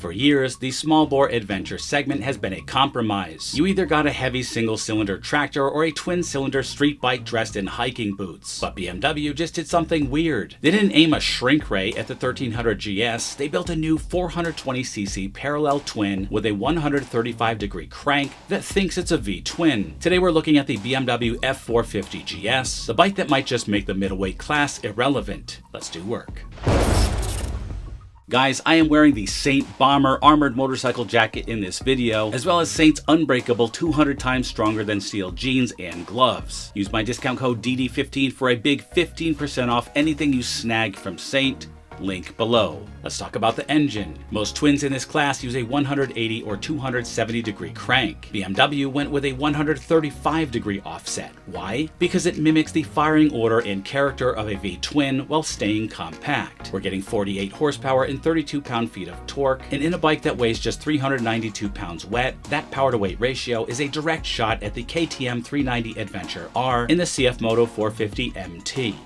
For years, the small bore adventure segment has been a compromise. You either got a heavy single-cylinder tractor or a twin-cylinder street bike dressed in hiking boots. But BMW just did something weird. They didn't aim a shrink ray at the 1300 GS, they built a new 420cc parallel twin with a 135-degree crank that thinks it's a V-twin. Today we're looking at the BMW F450 GS, the bike that might just make the middleweight class irrelevant. Let's do work. Guys, I am wearing the Saint Bomber armored motorcycle jacket in this video, as well as Saint's unbreakable 200 times stronger than steel jeans and gloves. Use my discount code DD15 for a big 15% off anything you snag from Saint. Link below. Let's talk about the engine. Most twins in this class use a 180 or 270 degree crank. BMW went with a 135 degree offset. Why? Because it mimics the firing order and character of a V-twin while staying compact. We're getting 48 horsepower and 32 pound-feet of torque, and in a bike that weighs just 392 pounds wet, that power-to-weight ratio is a direct shot at the KTM 390 Adventure R in the CF Moto 450 MT.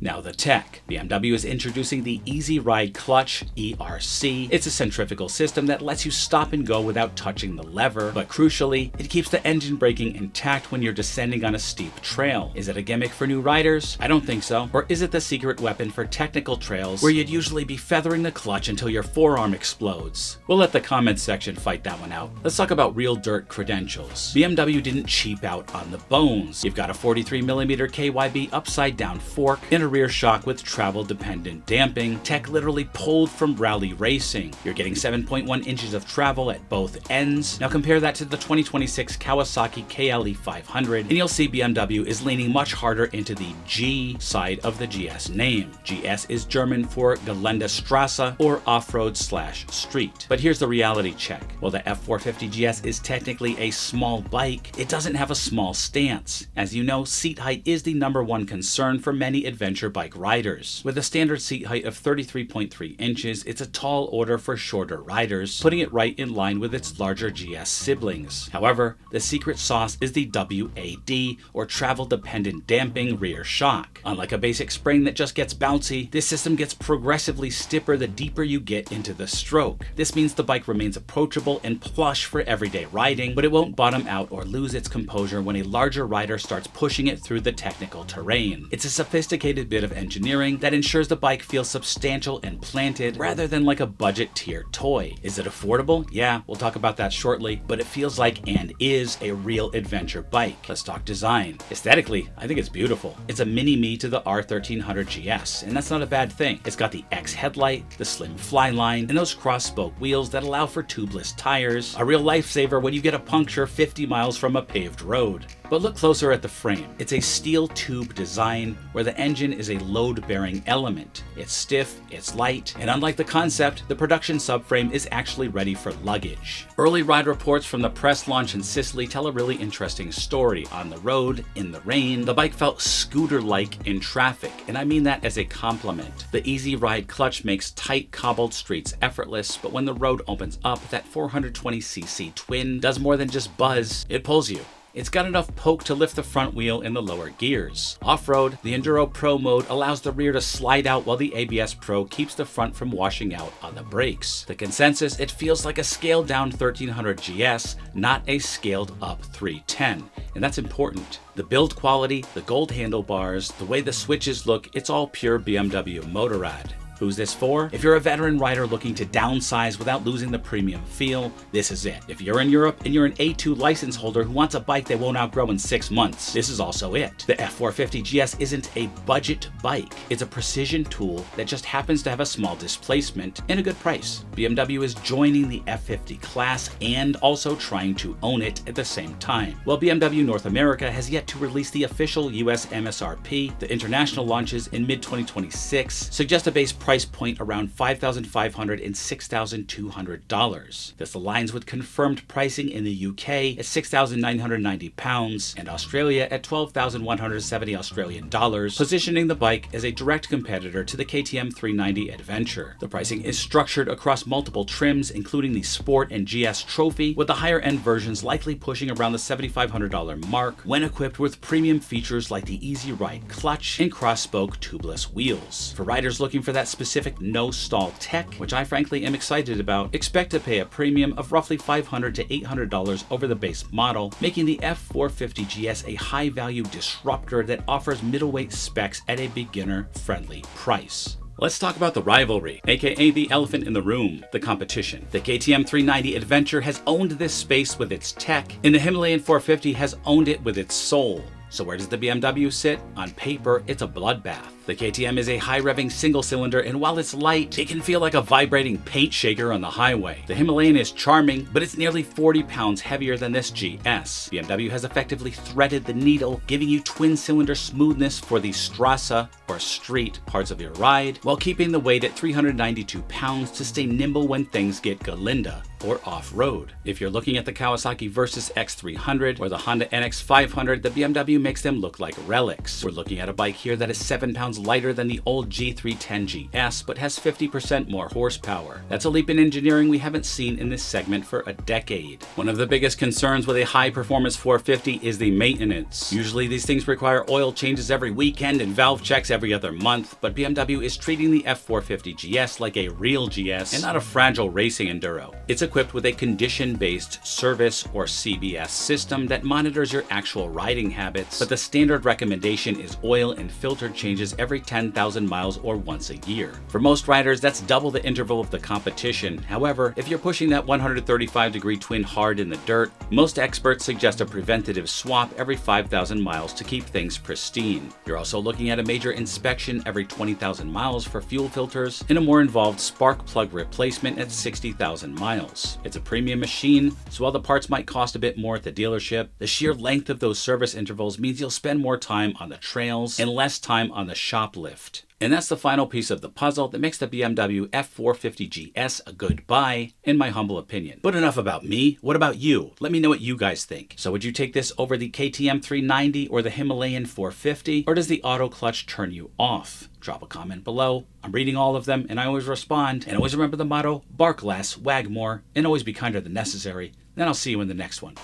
Now the tech. BMW is introducing the Easy Ride Clutch, ERC. It's a centrifugal system that lets you stop and go without touching the lever, but crucially, it keeps the engine braking intact when you're descending on a steep trail. Is it a gimmick for new riders? I don't think so. Or is it the secret weapon for technical trails where you'd usually be feathering the clutch until your forearm explodes? We'll let the comments section fight that one out. Let's talk about real dirt credentials. BMW didn't cheap out on the bones. You've got a 43mm KYB upside down fork and a rear shock with travel-dependent damping, tech literally pulled from rally racing. You're getting 7.1 inches of travel at both ends. Now compare that to the 2026 Kawasaki KLE 500, and you'll see BMW is leaning much harder into the G side of the GS name. GS is German for Geländestrasse, or off-road/street. But here's the reality check. While the F450 GS is technically a small bike, it doesn't have a small stance. As you know, seat height is the #1 concern for many adventure bike riders. With a standard seat height of 33.3 inches, it's a tall order for shorter riders, putting it right in line with its larger GS siblings. However, the secret sauce is the WAD, or travel dependent damping rear shock. Unlike a basic spring that just gets bouncy, this system gets progressively stiffer the deeper you get into the stroke. This means the bike remains approachable and plush for everyday riding, but it won't bottom out or lose its composure when a larger rider starts pushing it through the technical terrain. It's a sophisticated bit of engineering that ensures the bike feels substantial and planted rather than like a budget tier toy. Is it affordable? Yeah, we'll talk about that shortly, but it feels like and is a real adventure bike. Let's talk design. Aesthetically, I think it's beautiful. It's a mini-me to the R1300 GS, and that's not a bad thing. It's got the X headlight, the slim fly line, and those cross-spoke wheels that allow for tubeless tires, a real lifesaver when you get a puncture 50 miles from a paved road. But look closer at the frame. It's a steel tube design where the engine is a load-bearing element. It's stiff, it's light, and unlike the concept, the production subframe is actually ready for luggage. Early ride reports from the press launch in Sicily tell a really interesting story. On the road, in the rain, the bike felt scooter-like in traffic, and I mean that as a compliment. The Easy Ride Clutch makes tight cobbled streets effortless, but when the road opens up, that 420cc twin does more than just buzz, it pulls you. It's got enough poke to lift the front wheel in the lower gears. Off-road, the Enduro Pro mode allows the rear to slide out while the ABS Pro keeps the front from washing out on the brakes. The consensus, it feels like a scaled-down 1300 GS, not a scaled-up 310, and that's important. The build quality, the gold handlebars, the way the switches look, it's all pure BMW Motorrad. Who's this for? If you're a veteran rider looking to downsize without losing the premium feel, this is it. If you're in Europe and you're an A2 license holder who wants a bike they won't outgrow in 6 months, this is also it. The F450 GS isn't a budget bike. It's a precision tool that just happens to have a small displacement and a good price. BMW is joining the F50 class and also trying to own it at the same time. While BMW North America has yet to release the official US MSRP, the international launches in mid-2026 suggest a base price price point around $5,500 and $6,200. This aligns with confirmed pricing in the UK at £6,990 and Australia at $12,170 Australian dollars, positioning the bike as a direct competitor to the KTM 390 Adventure. The pricing is structured across multiple trims, including the Sport and GS Trophy, with the higher end versions likely pushing around the $7,500 mark when equipped with premium features like the Easy Ride clutch and cross-spoke tubeless wheels. For riders looking for that specific no-stall tech, which I frankly am excited about, expect to pay a premium of roughly $500 to $800 over the base model, making the F450 GS a high-value disruptor that offers middleweight specs at a beginner-friendly price. Let's talk about the rivalry, aka the elephant in the room, the competition. The KTM 390 Adventure has owned this space with its tech, and the Himalayan 450 has owned it with its soul. So where does the BMW sit? On paper, it's a bloodbath. The KTM is a high-revving single-cylinder, and while it's light, it can feel like a vibrating paint shaker on the highway. The Himalayan is charming, but it's nearly 40 pounds heavier than this GS. BMW has effectively threaded the needle, giving you twin-cylinder smoothness for the Strasse, or street, parts of your ride, while keeping the weight at 392 pounds to stay nimble when things get Galinda, or off-road. If you're looking at the Kawasaki Versys X300 or the Honda NX500, the BMW makes them look like relics. We're looking at a bike here that is 7 pounds lighter than the old G310 GS, but has 50% more horsepower. That's a leap in engineering we haven't seen in this segment for a decade. One of the biggest concerns with a high-performance 450 is the maintenance. Usually these things require oil changes every weekend and valve checks every other month, but BMW is treating the F450 GS like a real GS and not a fragile racing enduro. It's equipped with a condition-based service or CBS system that monitors your actual riding habits, but the standard recommendation is oil and filter changes every 10,000 miles or once a year. For most riders, that's double the interval of the competition. However, if you're pushing that 135-degree twin hard in the dirt, most experts suggest a preventative swap every 5,000 miles to keep things pristine. You're also looking at a major inspection every 20,000 miles for fuel filters and a more involved spark plug replacement at 60,000 miles. It's a premium machine, so while the parts might cost a bit more at the dealership, the sheer length of those service intervals means you'll spend more time on the trails and less time on the shop lift. And that's the final piece of the puzzle that makes the BMW F450 GS a good buy, in my humble opinion. But enough about me. What about you? Let me know what you guys think. So would you take this over the KTM 390 or the Himalayan 450? Or does the auto clutch turn you off? Drop a comment below. I'm reading all of them and I always respond. And always remember the motto, bark less, wag more, and always be kinder than necessary. Then I'll see you in the next one.